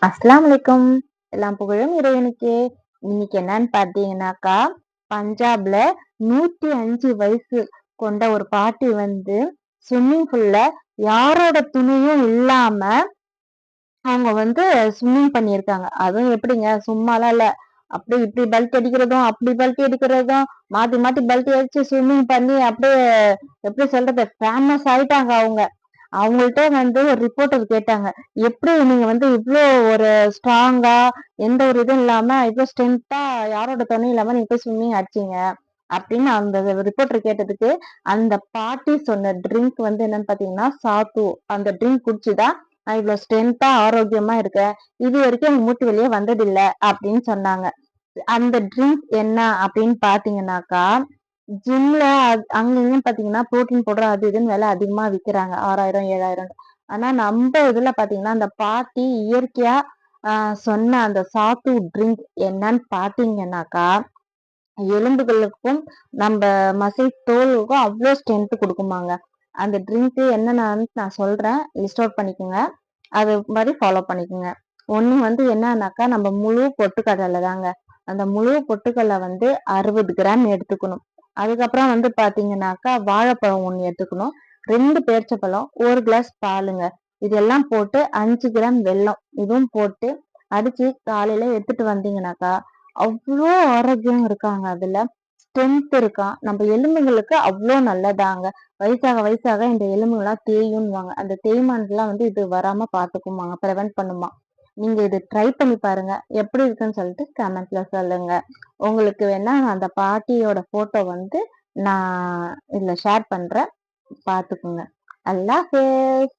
அஸ்ஸலாமு அலைக்கும். எல்லாம் புகழும் இறைவனுக்கே. இன்னைக்கு என்னன்னு பார்த்தீங்கன்னாக்கா, பஞ்சாப்ல 105 வயசு கொண்ட ஒரு பாட்டி வந்து ஸ்விம்மிங் பூல்ல யாரோட துணையும் இல்லாம அவங்க வந்து ஸ்விம்மிங் பண்ணியிருக்காங்க. அதுவும் எப்படிங்க சும்மாலாம் இல்ல. அப்படி இப்படி பல்டி அடிக்கிறதும், அப்படி பல்டி அடிக்கிறதும், மாத்தி மாத்தி பல்டி அடிச்சு ஸ்விம்மிங் பண்ணி அப்படியே எப்படி சொல்றது ஃபேமஸ் ஆயிட்டாங்க அவங்க. அவங்கள்ட்ட வந்து ஒரு ரிப்போர்ட்டர் கேட்டாங்க. எப்படி நீங்க வந்து இவ்ளோ ஒரு ஸ்ட்ராங்கா எந்த ஒரு இதுவும் இல்லாம இவ்ளோ ஸ்ட்ரென்த்தா யாரோட துணையும் இல்லாம நீங்க போய் ஸ்விம்மிங் அடிச்சீங்க? அப்படின்னு அந்த ரிப்போர்ட்டர் கேட்டதுக்கு, அந்த பாட்டி சொன்ன ட்ரிங்க் வந்து என்னன்னு பார்த்தீங்கன்னா, சாத்து. அந்த ட்ரிங்க் குடிச்சு தான் நான் இவ்ளோ ஸ்ட்ரென்த்தா, ஆரோக்கியமா இருக்கேன். இதுவரைக்கும் எனக்கு மூட்டு வலியே வந்ததில்ல அப்படின்னு சொன்னாங்க. அந்த ட்ரிங்க் என்ன அப்படின்னு பார்த்தீங்கன்னாக்கா, ஜிம்ல அங்க இங்கன்னு பார்த்தீங்கன்னா, புரோட்டீன் பவுடர் அது இதுன்னு விலை அதிகமா விக்கிறாங்க. 6000, 7000. ஆனா நம்ப இதுல பார்த்தீங்கன்னா, அந்த பாட்டி இயற்கையா அ சொன்ன அந்த சாத்து ட்ரிங்க் என்னன்னு பார்த்தீங்கன்னாக்கா, எலும்புகளுக்கும் நம்ப மசில் தோலுக்கும் அவ்ளோ ஸ்ட்ரென்த் குடுக்குமாங்க. அந்த ட்ரிங்க் என்னென்னன்னு நான் சொல்றேன். லிஸ்ட் அவுட் பண்ணிக்கோங்க. அது மாரி ஃபாலோ பண்ணிக்கோங்க. ஒண்ணு வந்து என்னன்னாக்கா, நம்ம முழு பொட்டுக்கடலை தாங்க. அந்த முழு பொட்டுக்கடல வந்து 60 கிராம் எடுத்துக்கணும். அதுக்கப்புறம் வந்து பார்த்தீங்கன்னாக்கா, வாழைப்பழம் 1 எடுத்துக்கணும். 2 பேரிச்சப்பழம், 1 கிளாஸ் பாலுங்க. இதெல்லாம் போட்டு 5 கிராம் வெல்லம். இதுவும் போட்டு அடிச்சு காலையில எடுத்துட்டு வந்தீங்கன்னாக்கா, அவ்ளோ ஆரோக்கியம் இருக்காங்க அதுல. ஸ்ட்ரென்த் இருக்காம். நம்ம எலும்புகளுக்கு அவ்ளோ நல்லதாங்க. வயசாக வயசாக இந்த எலும்புகள்லாம் தேயுன்னுவாங்க. அந்த தேய்மானத்தலாம் வந்து இது வராம பார்த்துக்குமாங்க. பிரிவென்ட் பண்ணுமாம். நீங்க இது ட்ரை பண்ணி பாருங்க. எப்படி இருக்குன்னு சொல்லிட்டு கமெண்ட்ல சொல்லுங்க. உங்களுக்கு வேணா நான் அந்த பாட்டியோட ஃபோட்டோ வந்து நான் இதுல ஷேர் பண்றேன். பார்த்துக்குங்க. அல்லாஹ் ஹாஃபிஸ்.